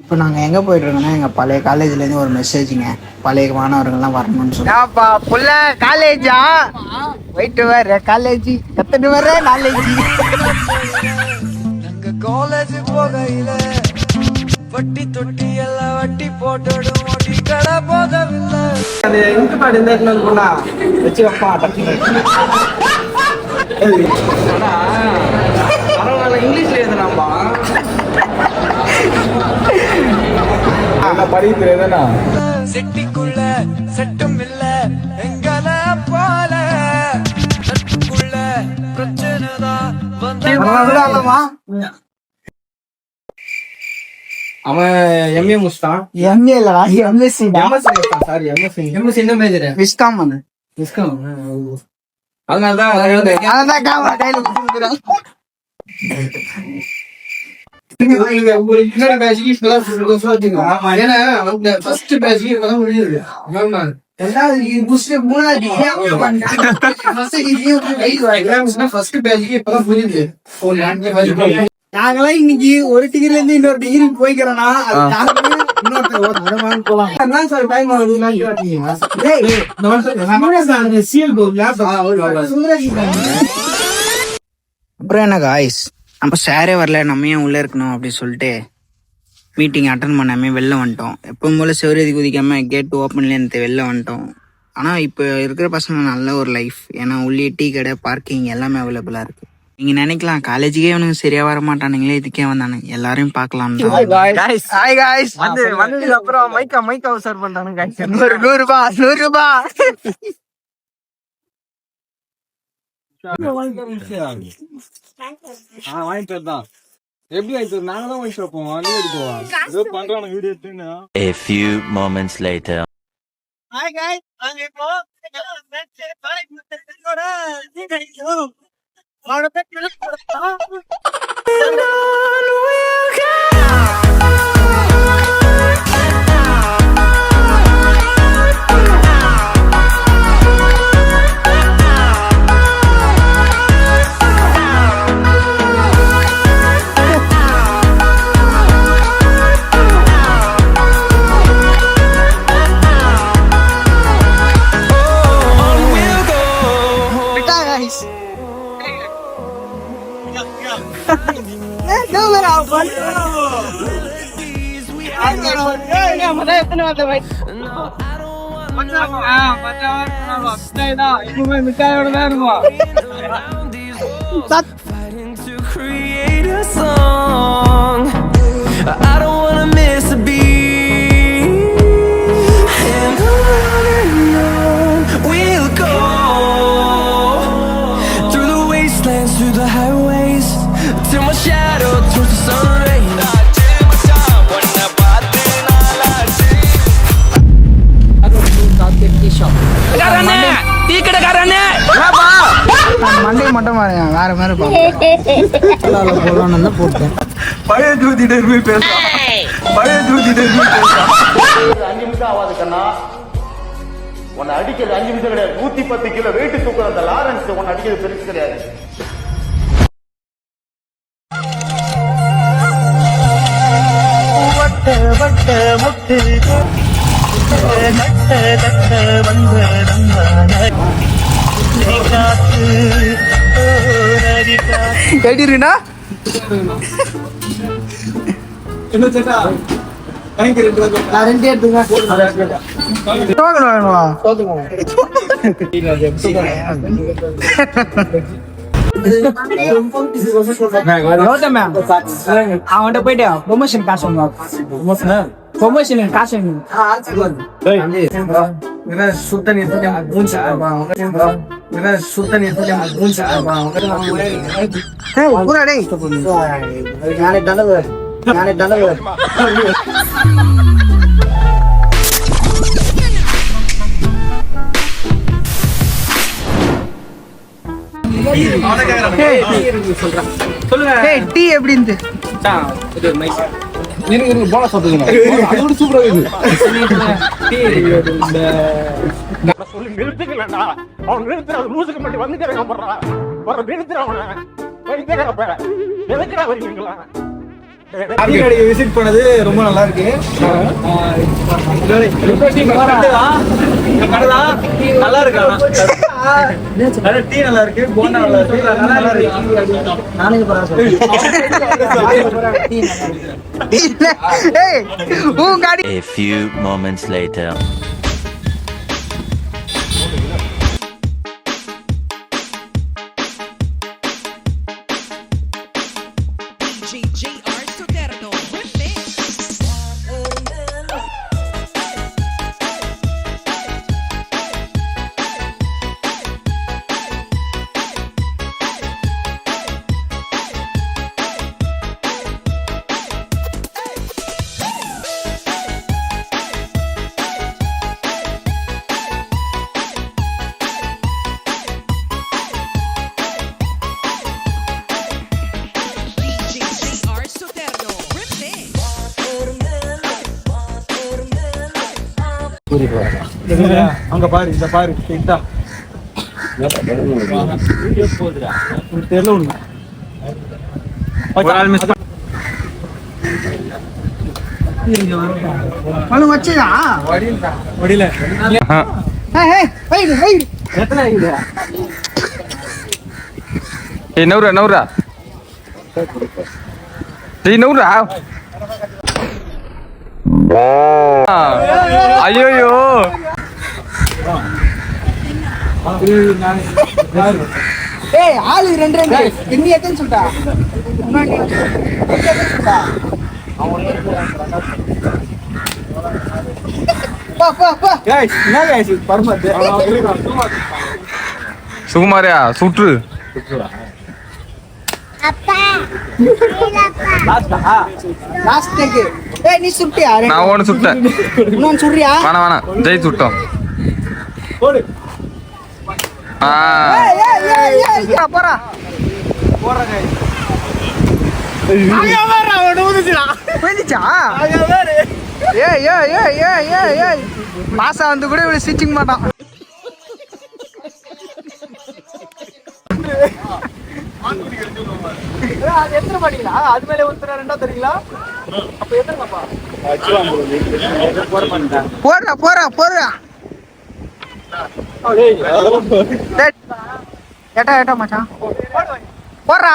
இப்போ நாங்கள் எங்கே போயிட்டுருக்கோன்னா எங்கள் பழைய காலேஜ்லேருந்து ஒரு மெசேஜுங்க. பழைய மாணவர்கள்லாம் வரணும்னு சொல்லிப்பா புள்ள காலேஜா போயிட்டு வர காலேஜ் கத்துட்டு வர நாலேஜ். எங்கள் காலேஜ் போகையில் வட்டி தொட்டி எல்லாம் வட்டி போட்டோடும் வட்டி கடை போதவில்லை. அது இங்கு பாடு இந்த இடத்துல இருக்குண்ணா வச்சு வைப்பா பரவாயில்ல இங்கிலீஷ்ல எழுதுனாம்பா படிக்கிறேன்னா செட்டிக்குள்ள செட்டும் இல்ல எங்கள போல செட்டுக்குள்ள பிரச்சனை தான் வந்து அவன் எம்ஏ முடிச்சிட்டான். எம்ஏ இல்லடா எம்எஸ்சி முடிச்சிட்டான். சாரி எம்எஸ்சி என்ன மேஜர்? விஸ்காம் வந்து விஸ்காம். அதனாலதான் இன்னொரு பேட்சுக்கு ஃபர்ஸ்ட் பேட்சுக்கு இப்பதான் முடியுது. நாங்களாம் இன்னைக்கு ஒரு டிகிரில இருந்து இன்னொரு டிகிரி போய்க்கிறோம்னா அப்புறம் என்ன காய்ஸ், நம்ம சாரே வரல, நம்ம ஏன் உள்ள இருக்கணும் அப்படின்னு சொல்லிட்டு மீட்டிங் அட்டன் பண்ணாமே வெளில வந்துட்டோம். எப்பவும் போல செவரதி குதிக்காம கேட் ஓப்பன்லேருந்து வெளில வந்துட்டோம். ஆனால் இப்போ இருக்கிற பசங்க நல்ல ஒரு லைஃப். ஏன்னா உள்ளே டீ கடை பார்க்கிங் எல்லாமே அவைலபிளாக இருக்கு. நீங்க நினைக்கலாம் காலேஜுக்கே அவனுக்கு சரியா வர மாட்டானுங்களே, இதுக்கே வந்தானுங்க எல்லாரையும் பாக்கலாம். அப்புறம் மைக்கா சர்வ் பண்றானுங்க. 100 ரூபாய் A few moments later. Hi guys, I'm Ipo. Monday மட்டும் வேற மாதிரி போட்டேன். பழைய ஜோதிடர் போய் பேசலாம். 5 நிமிஷம் ஆகாது கண்ணா, உன்னை அடிக்கிறது 5 நிமிஷம் கிடையாது. 110 கிலோ வெயிட் தூக்குற அந்த லாரன்ஸ் உன்னை அடிக்கிறது பெருசு கிடையாது. கேட்டீங்கன்னா என்ன சேட்டா அவன்கிட்ட போயிட்டு ப்ரொமோஷன் காசு ப்ரொமோஷன் காசு சுத்த டீ எப்படி இருந்து போன சொல்றீங்க சூப்பரா சொல்லி நிறுத்துக்கலடா. அவன் நிறுத்துற லூசுக்கு மட்டும் வந்துட்டு நிறுத்துற அவனை எதுக்குடா வரீங்களா? காபி கடைக்கு விசிட் பண்ணது ரொம்ப நல்லா இருக்கு. நல்லா இருக்கு. டீ நல்லா இருக்கு, போண்டா நல்லா இருக்கு, நல்லா இருக்கு. A few moments later. GGR Soterno. GGR Soterno. அங்க பாரு, இந்த பாரு, இதா. தெரியல ஒண்ணு. ஒரு ஆள் மிஸ் வச்சுதா வடியில எத்தனை ஆகுது? நவுரா நவுரா நவுரா ஐயோ ஏய் ஆளு ரெண்டு இன்னி எத்தனை சொல்லிட்டா சுகுமாரியா சுற்று நீ சுட்டியா நான் ஒன்று சுட்டேன் இன்னொன்னு சொல்றியா வேணாம் ஜெய் சுட்டோம் போறா மாசா வந்து கூட இவ்வளவு ஸ்டிச்சிங் மாட்டான். அது எத்தனை பாட்டிங்களா? அது மேல ஒருத்தர் ரெண்டா தெரியுங்களா? அப்ப எத்தனைப்பா? போடுறா போறா போடுறா ஏட்டா ஏட்டா மச்சான் போடுறா.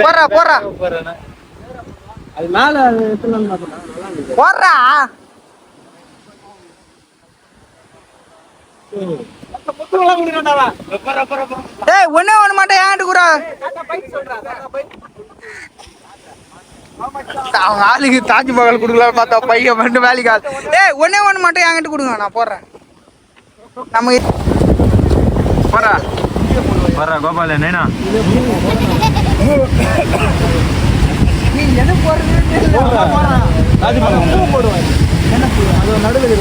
போடுறா போடுறா அது மேல போடுறா. ஏய் ஒண்ணே ஒண்ணு மட்டும் ஏன்ட்டு கூறா அவங்க ஆளுக்கு தாஜ்மஹால் கொடுக்கலாம் பார்த்தா பையன் மட்டும் வேலைக்கு ஆள். ஏய் ஒண்ணே ஒண்ணு மட்டும் என்கிட்ட கொடுங்க நான் போடுறேன். நம்ம போறா போறா கோபால நேனா நீ எது போடுறதுன்னு தெரியல போடுவேன். அது நடுவில்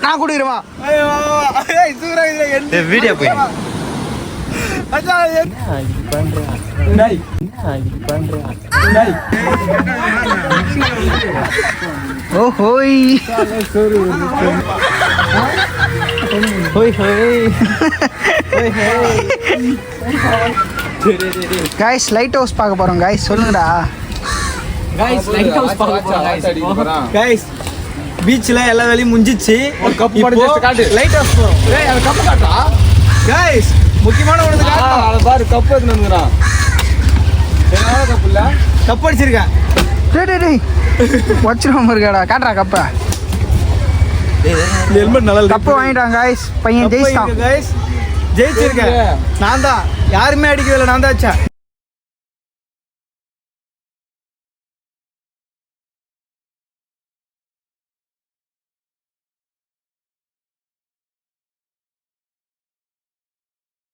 நான் குடிக்கிறவா வீடியோ போய் ஓஹோய் गाइस லைட் ஹவுஸ் பார்க்க போறோம் गाइस சொல்லுங்கடா गाइस பீச்ல எல்லா வேலையும் முடிஞ்சிச்சு. ஒரு கப் காட்டு லைட் ஹவுஸ் போறோம். ஏய் அந்த கப் காட்டா गाइस முக்கியமான ஒன்னு காட்டு. அத பாரு கப் எடுத்து வந்துறான். என்னடா கப் இல்ல கப் அடிச்சிருக்கேன். டேய் டேய் வச்சிராம இருக்கடா காட்றா கப்ப. ஹெல்மெட் நல்லா கப் வாங்கிட்டாங்க गाइस பையன் ஜெயிச்சான் गाइस ஜெயிச்சிருக்கேன். நான் தான் யாருமே அடிக்கவே இல்லை, நான் தான் அடிச்சேன்.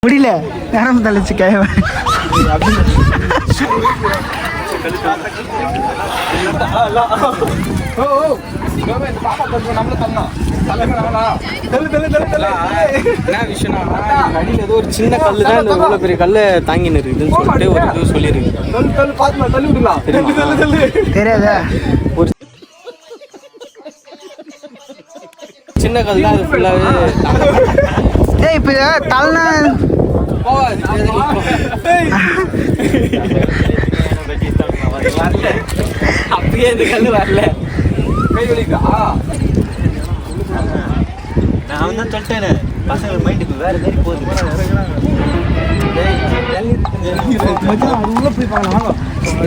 முடியல நேரம் தள்ளிச்சு கேவ என்ன விஷயம்னா அடியில் ஏதோ ஒரு சின்ன கல் தான் இந்த இவ்வளோ பெரிய கல்லை தாங்கின்னு இருக்குதுன்னு சொல்லிட்டு ஒரு இது சொல்லியிருக்கு. தெரியாதா? ஒரு சின்ன கல் தான் அது ஃபுல்லாகவே ஏய் இப்போ தலை அப்படியே இந்த கல் வரல. கை வலிக்கா? நான் தான் சொல்லிட்டேனே பசங்க மைண்டுக்கு வேற மாதிரி போகுது.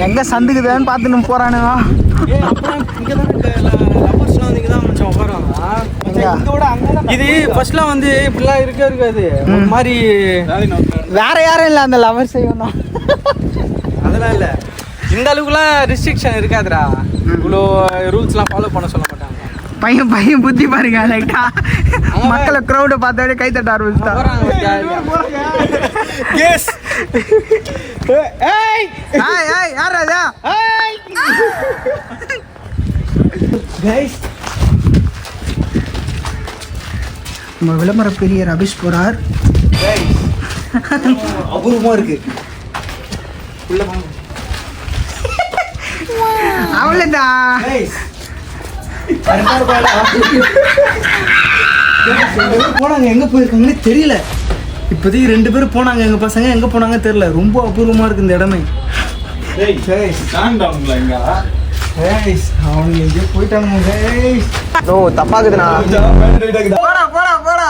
எங்க சந்துக்குதான்னு பார்த்துன்னு போறானுங்க. இது ஃபர்ஸ்ட்லாம் வந்து இப்படிலாம் இருக்காது. ஒரு மாதிரி வேற யாரும் இல்லை அந்த லவர் செய்யணும். அதெல்லாம் இல்லை, இந்த அளவுக்குலாம் ரெஸ்ட்ரிக்ஷன் இருக்காதுடா. இவ்வளோ ரூல்ஸ்லாம் ஃபாலோ பண்ண சொல்ல மாட்டாங்க. பையன் புத்தி பாருங்க லைட்டா மக்களை க்ரௌட பார்த்தோட கை தட்ட ஆரம்பிச்சுட்டா. யார் ராஜா? நம்ம விளம்பர பெரிய ரபிஷ் போறார். அபூர்வமா இருக்கு. அவ்வளோதான். போனாங்க, எங்க போயிருக்காங்கன்னு தெரியல. இப்போதைக்கு 2 பேரும் போனாங்க. எங்க பசங்க எங்க போனாங்க தெரியல. ரொம்ப அபூர்வமா இருக்கு இந்த இடமே. அவனுங்க எங்கேயோ போயிட்டானுங்க. தப்பாக்குதுண்ணா. போடா போடா போடா.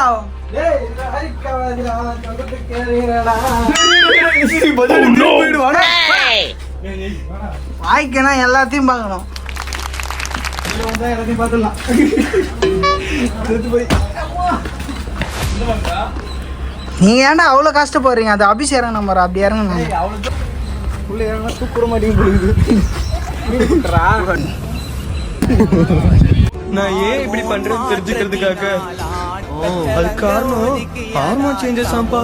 வாய்க்கனா எல்லாத்தையும் பார்க்கணும். எல்லாத்தையும் பார்த்துடலாம். நீங்க ஏன்டா அவ்வளோ கஷ்டப்படுறீங்க? அது அபிஷேகம் நம்பர் அப்படி இறங்கணும். உள்ள இறங்க தூக்குற மாட்டேங்க போகுது. நான் ஏன் இப்படி பண்றேன்னு தெரிஞ்சுக்கிறதுக்காக. அது காரணம் ஹார்மோன் சேஞ்சஸ் ஆம்பா.